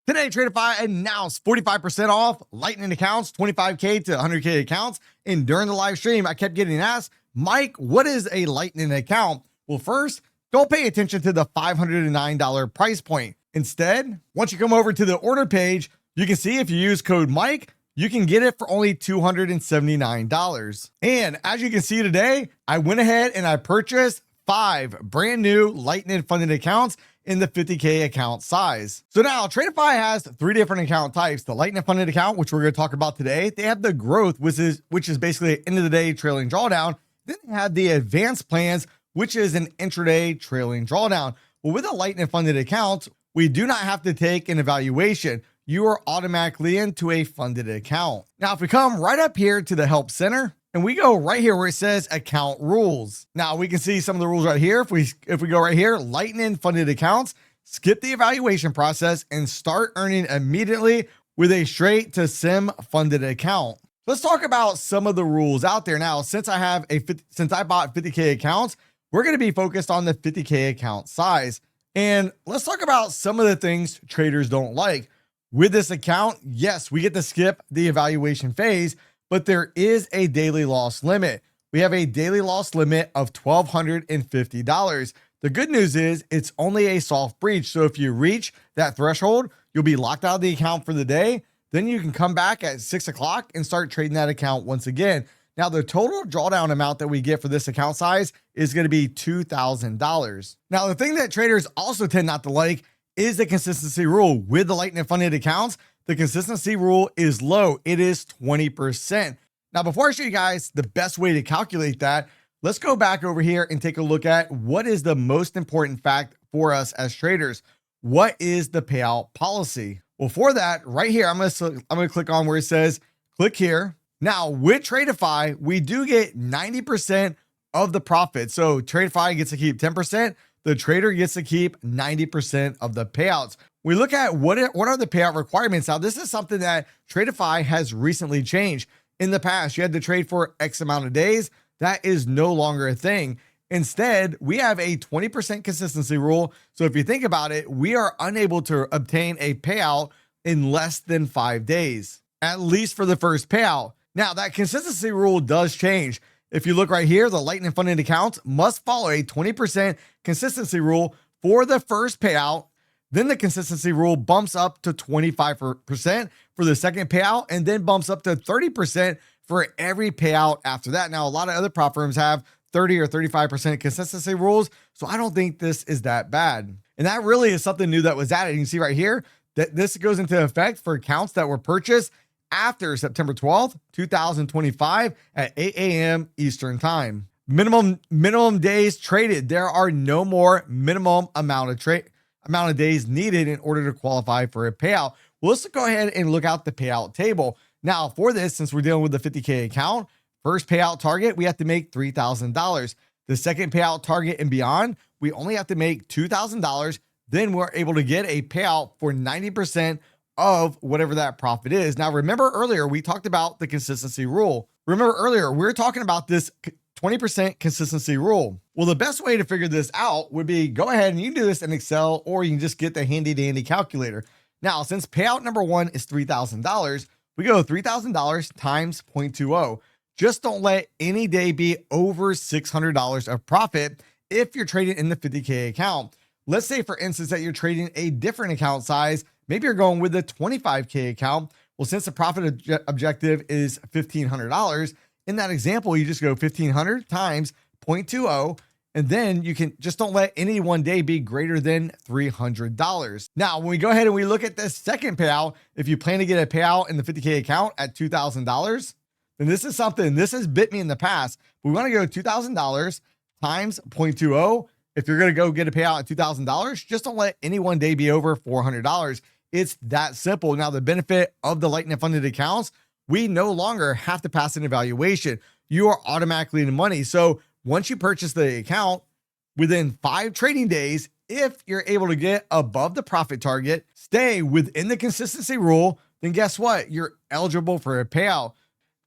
Today, Tradeify announced 45% off Lightning accounts, 25K to 100K accounts. And during the live stream, I kept getting asked, Mike, what is a Lightning account? Well, first, don't pay attention to the $509 price point. Instead, once you come over to the order page, you can see if you use code Mike, you can get it for only $279. And as you can see today, I went ahead and I purchased 5 brand new Lightning funded accounts in the 50K account size. So now Tradeify has 3 different account types. The Lightning funded account, which we're going to talk about today. They have the growth, which is basically end of the day trailing drawdown. Then they have the advanced plans, which is an intraday trailing drawdown. Well, with a Lightning funded account, we do not have to take an evaluation. You are automatically into a funded account. Now, if we come right up here to the help center, and we go right here where it says account rules. Now we can see some of the rules right here. If we go right here, Lightning funded accounts, skip the evaluation process and start earning immediately with a straight to sim funded account. Let's talk about some of the rules out there. Now, since I bought 50K accounts, we're going to be focused on the 50K account size. And let's talk about some of the things traders don't like. With this account, yes, we get to skip the evaluation phase, but there is a daily loss limit. We have a daily loss limit of $1,250. The good news is it's only a soft breach. So if you reach that threshold, you'll be locked out of the account for the day. Then you can come back at 6 o'clock and start trading that account once again. Now, the total drawdown amount that we get for this account size is going to be $2,000. Now, the thing that traders also tend not to like is the consistency rule. With the Lightning funded accounts, the consistency rule is low. It is 20%. Now, before I show you guys the best way to calculate that, let's go back over here and take a look at what is the most important fact for us as traders. What is the payout policy? Well, for that, right here, I'm going to click on where it says click here. Now, with Tradeify, we do get 90% of the profit. So Tradeify gets to keep 10%. The trader gets to keep 90% of the payouts. We look at what are the payout requirements. Now, this is something that Tradeify has recently changed. In the past, you had to trade for X amount of days. That is no longer a thing. Instead, we have a 20% consistency rule. So if you think about it, we are unable to obtain a payout in less than 5 days, at least for the first payout. Now, that consistency rule does change. If you look right here, the Lightning funded accounts must follow a 20% consistency rule for the first payout. Then the consistency rule bumps up to 25% for the second payout, and then bumps up to 30% for every payout after that. Now, a lot of other prop firms have 30 or 35% consistency rules, so I don't think this is that bad. And that really is something new that was added. You can see right here that this goes into effect for accounts that were purchased after September 12th, 2025 at 8 a.m. Eastern time. Minimum days traded. There are no more minimum amount of days needed in order to qualify for a payout. Well, let's go ahead and look out the payout table. Now, for this, since we're dealing with the 50K account, first payout target, we have to make $3,000. The second payout target and beyond, we only have to make $2,000. Then we're able to get a payout for 90% of whatever that profit is. Now, remember earlier, we talked about the consistency rule. Remember earlier, we were talking about this 20% consistency rule. Well, the best way to figure this out would be go ahead and you can do this in Excel, or you can just get the handy dandy calculator. Now, since payout number 1 is $3,000, we go $3,000 times 0.20. Just don't let any day be over $600 of profit if you're trading in the 50K account. Let's say, for instance, that you're trading a different account size. Maybe you're going with the 25K account. Well, since the profit objective is $1,500, in that example, you just go 1,500 times 0.20, and then you can just don't let any one day be greater than $300. Now, when we go ahead and we look at this second payout, if you plan to get a payout in the 50K account at $2,000, then this has bit me in the past. We want to go $2,000 times 0.20. If you're going to go get a payout at $2,000, just don't let any one day be over $400. It's that simple. Now, the benefit of the Lightning funded accounts, we no longer have to pass an evaluation. You are automatically in the money. So once you purchase the account, within 5 trading days, if you're able to get above the profit target, stay within the consistency rule, then guess what? You're eligible for a payout.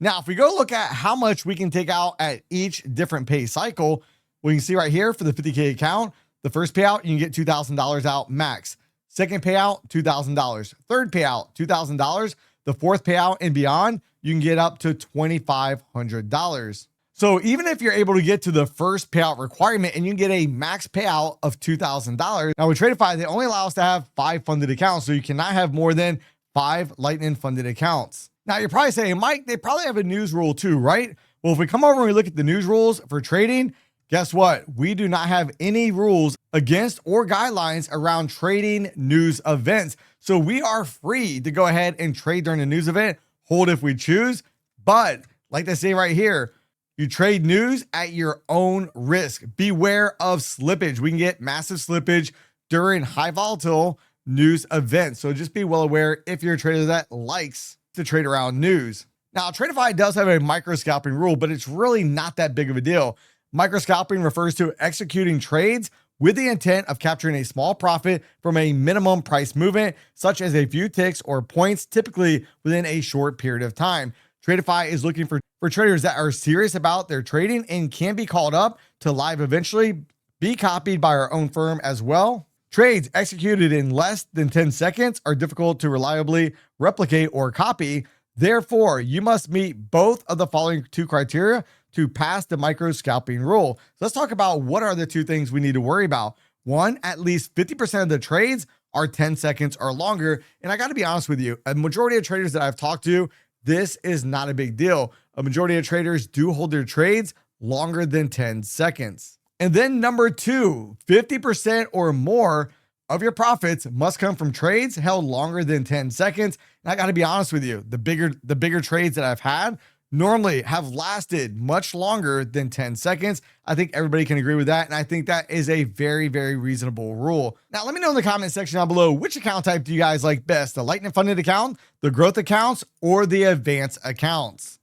Now, if we go look at how much we can take out at each different pay cycle, we can see right here for the 50K account, the first payout, you can get $2,000 out max. Second payout, $2,000. Third payout, $2,000. The fourth payout and beyond, you can get up to $2,500. So even if you're able to get to the first payout requirement and you can get a max payout of $2,000. Now with Tradeify, they only allow us to have 5 funded accounts. So you cannot have more than 5 Lightning funded accounts. Now you're probably saying, Mike, they probably have a news rule too, right? Well, if we come over and we look at the news rules for trading, guess what? We do not have any rules against or guidelines around trading news events. So we are free to go ahead and trade during a news event, hold if we choose. But like they say right here, you trade news at your own risk. Beware of slippage. We can get massive slippage during high volatile news events. So just be well aware if you're a trader that likes to trade around news. Now, Tradeify does have a micro-scalping rule, but it's really not that big of a deal. Micro-scalping refers to executing trades with the intent of capturing a small profit from a minimum price movement, such as a few ticks or points, typically within a short period of time. Tradeify is looking for traders that are serious about their trading and can be called up to live eventually, be copied by our own firm as well. Trades executed in less than 10 seconds are difficult to reliably replicate or copy. Therefore, you must meet both of the following 2 criteria to pass the micro-scalping rule. So let's talk about what are the 2 things we need to worry about. 1, at least 50% of the trades are 10 seconds or longer. And I got to be honest with you, a majority of traders that I've talked to, this is not a big deal. A majority of traders do hold their trades longer than 10 seconds. And then number 2, 50% or more of your profits must come from trades held longer than 10 seconds. And I got to be honest with you, the bigger trades that I've had normally have lasted much longer than 10 seconds. I think everybody can agree with that. And I think that is a very, very reasonable rule. Now, let me know in the comment section down below, which account type do you guys like best? The Lightning funded account, the growth accounts, or the advanced accounts?